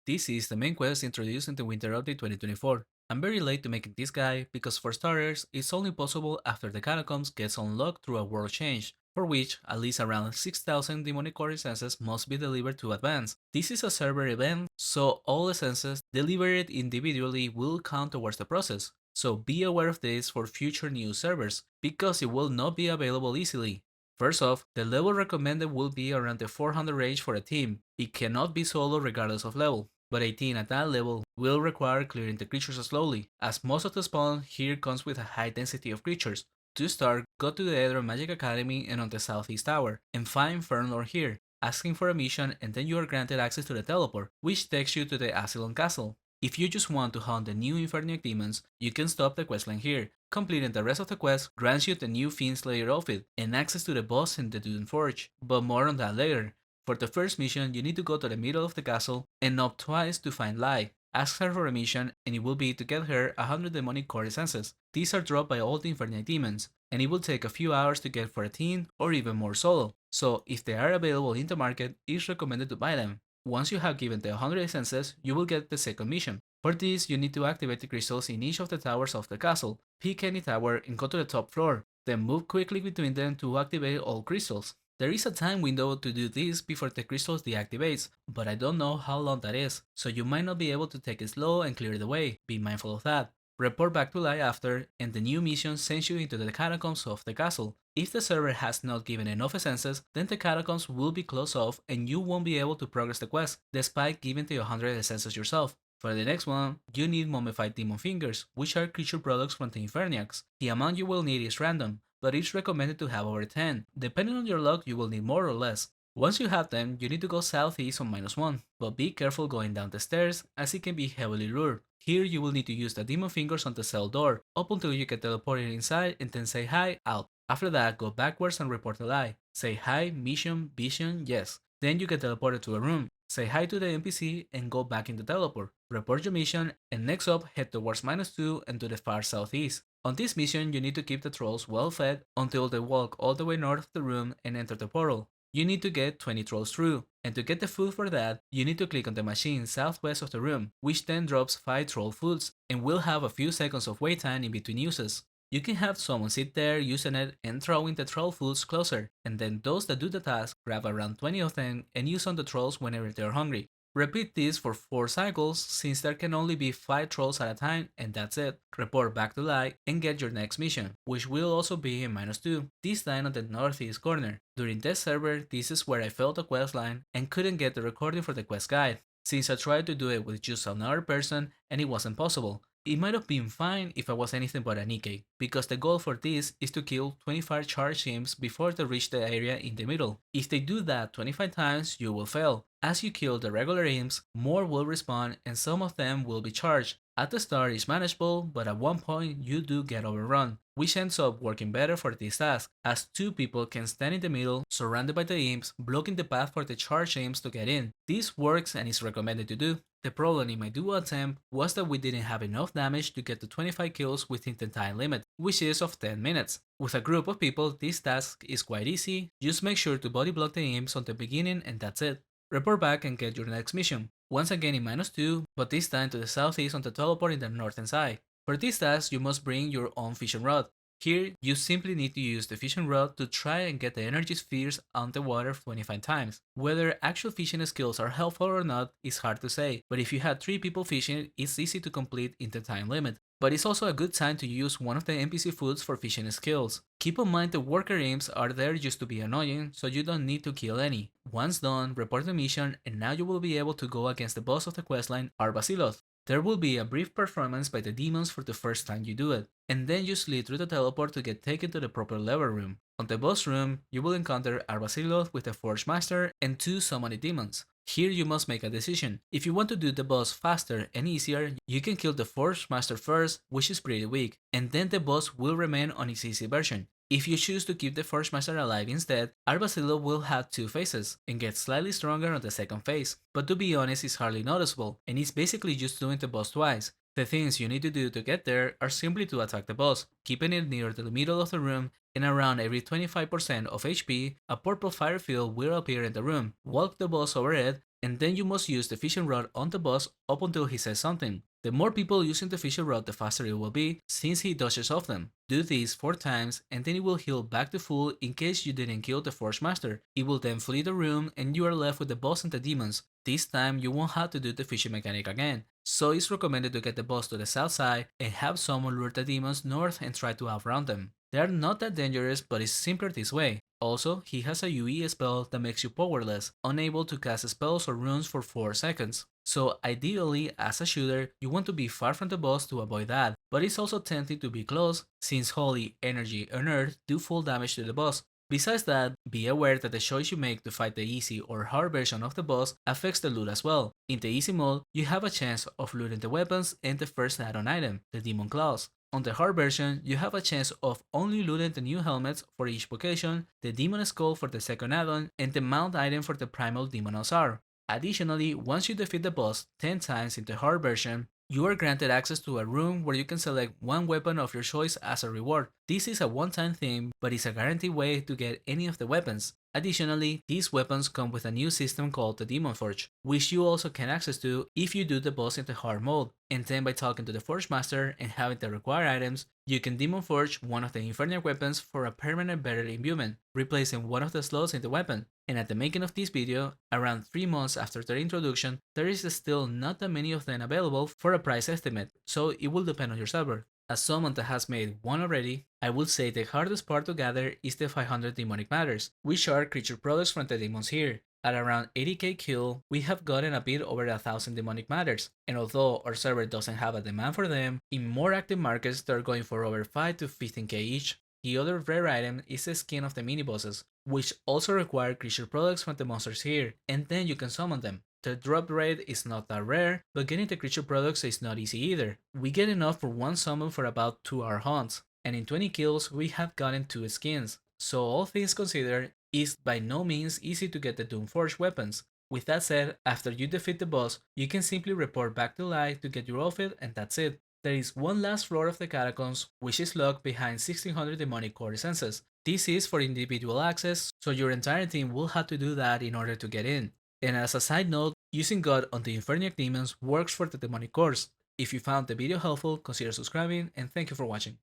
This is the main quest introduced in the Winter Update 2024. I'm very late to making this guy because for starters, it's only possible after the catacombs gets unlocked through a world change, for which at least around 6,000 demonic core essences must be delivered to advance. This is a server event, so all essences delivered individually will count towards the process. So be aware of this for future new servers, because it will not be available easily. First off, the level recommended will be around the 400 range for a team. It cannot be solo regardless of level, but a team at that level will require clearing the creatures slowly, as most of the spawn here comes with a high density of creatures. To start, go to the Edron Magic Academy and on the Southeast Tower, and find Fernlord here, asking for a mission, and then you are granted access to the teleport, which takes you to the Azzilon castle. If you just want to hunt the new Inferniac demons, you can stop the questline here. Completing the rest of the quest grants you the new Fiend Slayer outfit and access to the boss in the Doomforge, but more on that later. For the first mission, you need to go to the middle of the castle and knock twice to find Lai. Ask her for a mission, and it will be to get her 100 demonic core essences. These are dropped by all the Inferniac demons, and it will take a few hours to get for a team or even more solo. So if they are available in the market, it's recommended to buy them. Once you have given the 100 essences, you will get the second mission. For this, you need to activate the crystals in each of the towers of the castle. Pick any tower and go to the top floor, then move quickly between them to activate all crystals. There is a time window to do this before the crystals deactivates, but I don't know how long that is, so you might not be able to take it slow and clear the way. Be mindful of that. Report back to Lai after, and the new mission sends you into the catacombs of the castle. If the server has not given enough essences, then the catacombs will be closed off and you won't be able to progress the quest, despite giving the 100 essences yourself. For the next one, you need mummified demon fingers, which are creature products from the Inferniacs. The amount you will need is random, but it's recommended to have over 10. Depending on your luck, you will need more or less. Once you have them, you need to go southeast on -1, but be careful going down the stairs as it can be heavily lured. Here you will need to use the demon fingers on the cell door, up until you get teleported inside and then say hi, out. After that, go backwards and report the lie. Say hi, mission, vision, yes. Then you get teleported to a room. Say hi to the NPC and go back in the teleport. Report your mission, and next up, head towards -2 and to the far southeast. On this mission, you need to keep the trolls well fed until they walk all the way north of the room and enter the portal. You need to get 20 trolls through, and to get the food for that, you need to click on the machine southwest of the room, which then drops 5 troll foods, and will have a few seconds of wait time in between uses. You can have someone sit there using it and throwing the troll foods closer, and then those that do the task grab around 20 of them and use on the trolls whenever they're hungry. Repeat this for 4 cycles since there can only be 5 trolls at a time, and that's it. Report back to Light and get your next mission, which will also be in -2, this time on the northeast corner. During this server, this is where I failed the quest line and couldn't get the recording for the quest guide, since I tried to do it with just another person and it wasn't possible. It might have been fine if I was anything but a Nikkei, because the goal for this is to kill 25 charged imps before they reach the area in the middle. If they do that 25 times, you will fail. As you kill the regular imps, more will respawn and some of them will be charged. At the start it's manageable, but at one point you do get overrun, which ends up working better for this task, as 2 people can stand in the middle, surrounded by the imps, blocking the path for the charged imps to get in. This works and is recommended to do. The problem in my duo attempt was that we didn't have enough damage to get to 25 kills within the time limit, which is of 10 minutes. With a group of people, this task is quite easy, just make sure to body block the imps on the beginning and that's it. Report back and get your next mission, once again in -2, but this time to the southeast on the teleport in the northern side. For this task, you must bring your own fishing rod. Here, you simply need to use the fishing rod to try and get the energy spheres on the water 25 times. Whether actual fishing skills are helpful or not is hard to say, but if you had 3 people fishing, it's easy to complete in the time limit. But it's also a good time to use one of the NPC foods for fishing skills. Keep in mind the worker imps are there just to be annoying, so you don't need to kill any. Once done, report the mission, and now you will be able to go against the boss of the questline, Azzilon. There will be a brief performance by the demons for the first time you do it, and then you slid through the teleport to get taken to the proper level room. On the boss room, you will encounter Azzilon with the Forge Master and 2 summoned demons. Here you must make a decision. If you want to do the boss faster and easier, you can kill the Forge Master first, which is pretty weak, and then the boss will remain on its easy version. If you choose to keep the Forge Master alive instead, Azzilon will have 2 phases, and get slightly stronger on the second phase, but to be honest it's hardly noticeable, and it's basically just doing the boss twice. The things you need to do to get there are simply to attack the boss, keeping it near the middle of the room, and around every 25% of HP, a purple fire field will appear in the room. Walk the boss over it, and then you must use the fishing rod on the boss up until he says something. The more people using the fishing rod, the faster it will be, since he dodges off them. Do this 4 times, and then it will heal back to full in case you didn't kill the Forge Master. It will then flee the room, and you are left with the boss and the demons. This time, you won't have to do the fishing mechanic again, so it's recommended to get the boss to the south side and have someone lure the demons north and try to outrun them. They are not that dangerous, but it's simpler this way. Also, he has a UE spell that makes you powerless, unable to cast spells or runes for 4 seconds. So ideally, as a shooter, you want to be far from the boss to avoid that, but it's also tempting to be close, since Holy, Energy, and Earth do full damage to the boss. Besides that, be aware that the choice you make to fight the easy or hard version of the boss affects the loot as well. In the easy mode, you have a chance of looting the weapons and the first add-on item, the Demon Claws. On the hard version, you have a chance of only looting the new helmets for each vocation, the Demon Skull for the second add-on, and the mount item for the Primal Demon Osar. Additionally, once you defeat the boss 10 times in the hard version, you are granted access to a room where you can select one weapon of your choice as a reward. This is a one-time thing, but it's a guaranteed way to get any of the weapons. Additionally, these weapons come with a new system called the Doomforge, which you also can access to if you do the boss in the hard mode. And then by talking to the Forge Master and having the required items, you can Doomforge one of the Infernal weapons for a permanent better imbuement, replacing one of the slots in the weapon. And at the making of this video, around 3 months after their introduction, there is still not that many of them available for a price estimate, so it will depend on your server. As someone that has made one already, I would say the hardest part to gather is the 500 demonic matters, which are creature products from the demons here. At around 80k kill, we have gotten a bit over 1000 demonic matters, and although our server doesn't have a demand for them, in more active markets they're going for over 5 to 15k each. The other rare item is the skin of the mini bosses, which also require creature products from the monsters here, and then you can summon them. The drop rate is not that rare, but getting the creature products is not easy either. We get enough for one summon for about 2-hour hunts, and in 20 kills we have gotten 2 skins, so all things considered, it's by no means easy to get the Doomforge weapons. With that said, after you defeat the boss, you can simply report back to life to get your outfit and that's it. There is one last floor of the catacombs, which is locked behind 1600 demonic core essences. This is for individual access, so your entire team will have to do that in order to get in. And as a side note, using God on the Inferniac demons works for the demonic cores. If you found the video helpful, consider subscribing, and thank you for watching.